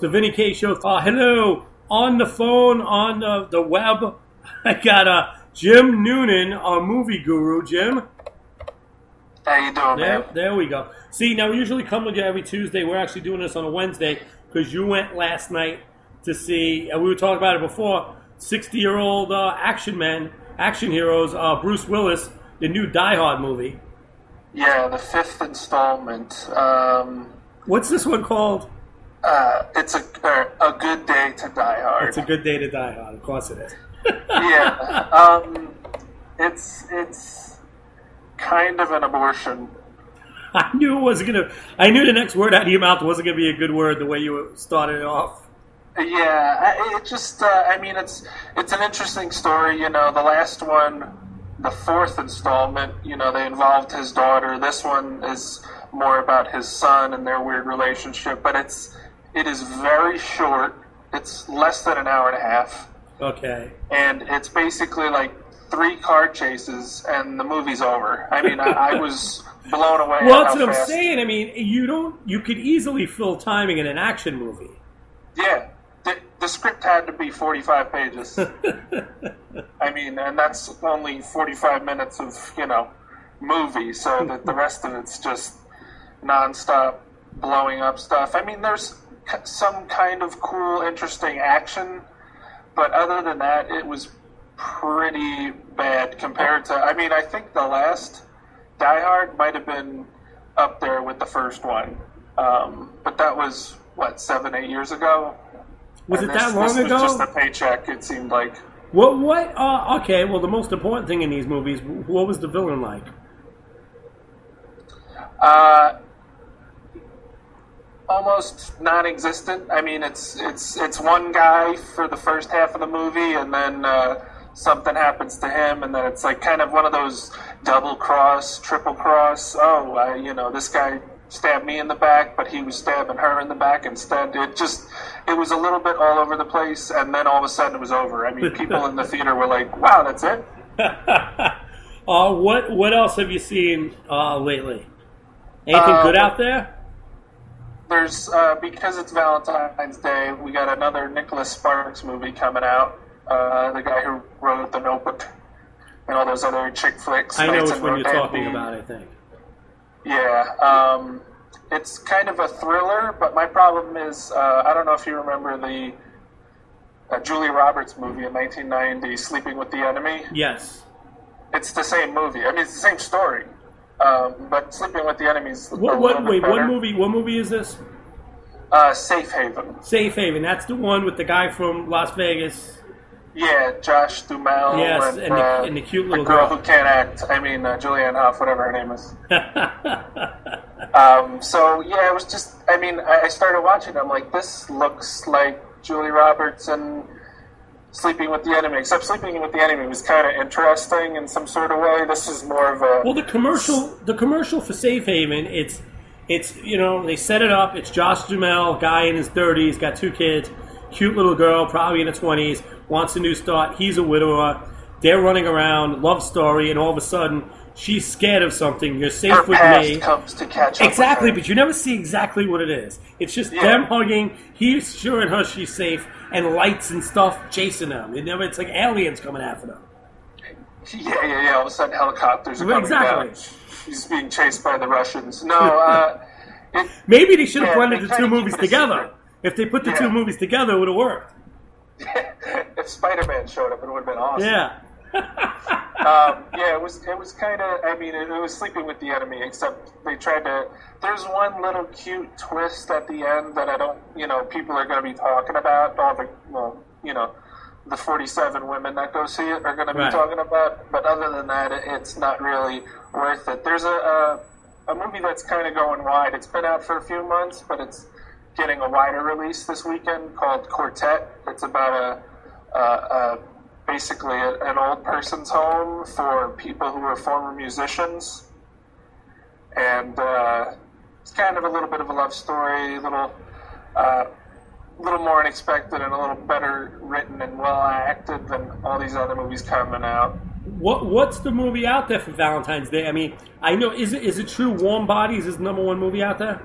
It's the Vinny K Show. Hello, on the phone, on the web, I got Jim Noonan, our movie guru. Jim? How you doing, man? There we go. See, now we usually come with you every Tuesday. We're actually doing this on a Wednesday because you went last night to see, we were talking about it before, 60-year-old action heroes, Bruce Willis, the new Die Hard movie. Yeah, the fifth installment. What's this one called? It's a good day to die hard. It's a good day to die hard. Of course it is. Yeah. It's kind of an abortion. I knew it wasn't gonna. I knew the next word out of your mouth wasn't gonna be a good word. The way you started it off. Yeah, it's an interesting story. You know, the last one, the fourth installment, you know, they involved his daughter. This one is more about his son and their weird relationship. But it is very short. It's less than an hour and a half. Okay. And it's basically like 3 car chases, and the movie's over. I mean, I was blown away. Well, that's what I'm saying. I mean, you could easily fill timing in an action movie. Yeah. The script had to be 45 pages. I mean, and that's only 45 minutes of, movie, so that the rest of it's just nonstop blowing up stuff. I mean, there's some kind of cool, interesting action, but other than that, it was pretty bad compared to, I think the last Die Hard might have been up there with the first one. But that was, 7, 8 years ago? Was it that long ago? This was just a paycheck, it seemed like. What? Okay, well, the most important thing in these movies, what was the villain like? Almost non-existent. I mean, it's one guy for the first half of the movie, and then something happens to him, and then it's like kind of one of those double cross, triple cross. This guy stabbed me in the back, but he was stabbing her in the back instead. It was a little bit all over the place, and then all of a sudden it was over. I mean, people in the theater were like, "Wow, that's it." What else have you seen lately? Anything good out there? There's because it's Valentine's Day, we got another Nicholas Sparks movie coming out. The guy who wrote The Notebook and all those other chick flicks. I know which one you're talking about, I think. Yeah, it's kind of a thriller, but my problem is, I don't know if you remember the Julia Roberts movie in 1990, Sleeping with the Enemy. Yes. It's the same movie. I mean, it's the same story, but Sleeping with the Enemy is What movie is this? Safe Haven. Safe Haven. That's the one with the guy from Las Vegas. Yeah, Josh Duhamel. Yes, and the cute little girl who can't act. I mean, Julianne Hough, whatever her name is. So, yeah, it was just, I started watching it. I'm like, this looks like Julia Roberts and Sleeping with the Enemy, except Sleeping with the Enemy was kind of interesting in some sort of way. This is more of a... Well, the commercial for Safe Haven, it's they set it up. It's Josh Duhamel, guy in his 30s, got 2 kids, cute little girl, probably in her 20s, wants a new start. He's a widower. They're running around, love story, and all of a sudden, she's scared of something. You're safe her with past me. Comes to catch up exactly, with her. but you never see exactly what it is. It's just them hugging. He's assuring her she's safe, and lights and stuff chasing them. It's like aliens coming after them. Yeah. All of a sudden, helicopters are coming down. He's being chased by the Russians. No, maybe they should have blended the 2 movies together. If they put the 2 movies together, it would have worked. If Spider-Man showed up, it would have been awesome. Yeah. It was kind of, it was Sleeping with the Enemy, except they tried to, there's one little cute twist at the end that I don't, people are going to be talking about, the 47 women that go see it are going to be talking about, but other than that, it's not really worth it. There's a movie that's kind of going wide. It's been out for a few months, but it's getting a wider release this weekend called Quartet. It's about basically an old person's home for people who are former musicians, and it's kind of a little bit of a love story, a little more unexpected and a little better written and well acted than all these other movies coming out. What's the movie out there for Valentine's Day? I know, is it true Warm Bodies is the #1 movie out there?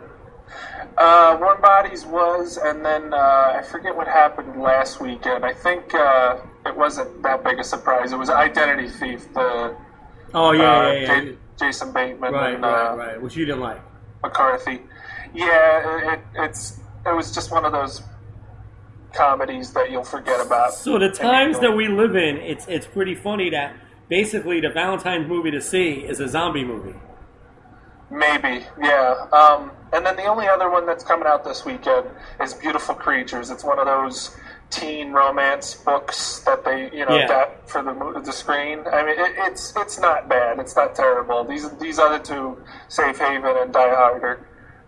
Warm Bodies was, and then I forget what happened last weekend. I think it wasn't that big a surprise. It was Identity Thief, the Jason Bateman and right, which you didn't like. McCarthy. Yeah, it was just one of those comedies that you'll forget about. So the times that we live in, it's pretty funny that basically the Valentine's movie to see is a zombie movie. Maybe, yeah. And then the only other one that's coming out this weekend is Beautiful Creatures. It's one of those teen romance books that they, adapt for the screen. I mean, it's not bad. It's not terrible. These other two, Safe Haven and Die Hard,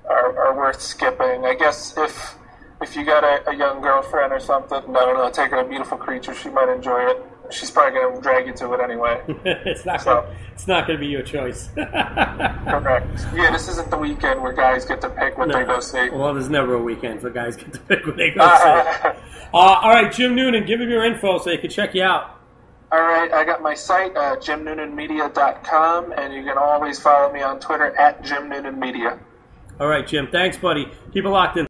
are worth skipping. I guess if you got a young girlfriend or something, I don't know, take her to Beautiful Creature, she might enjoy it. She's probably going to drag you to it anyway. It's not going to be your choice. Correct. Yeah, this isn't the weekend where guys get to pick what they go see. Well, there's never a weekend for guys get to pick what they go see. All right, Jim Noonan, give him your info so they can check you out. All right, I got my site, jimnoonanmedia.com, and you can always follow me on Twitter at JimNoonanMedia. All right, Jim. Thanks, buddy. Keep it locked in.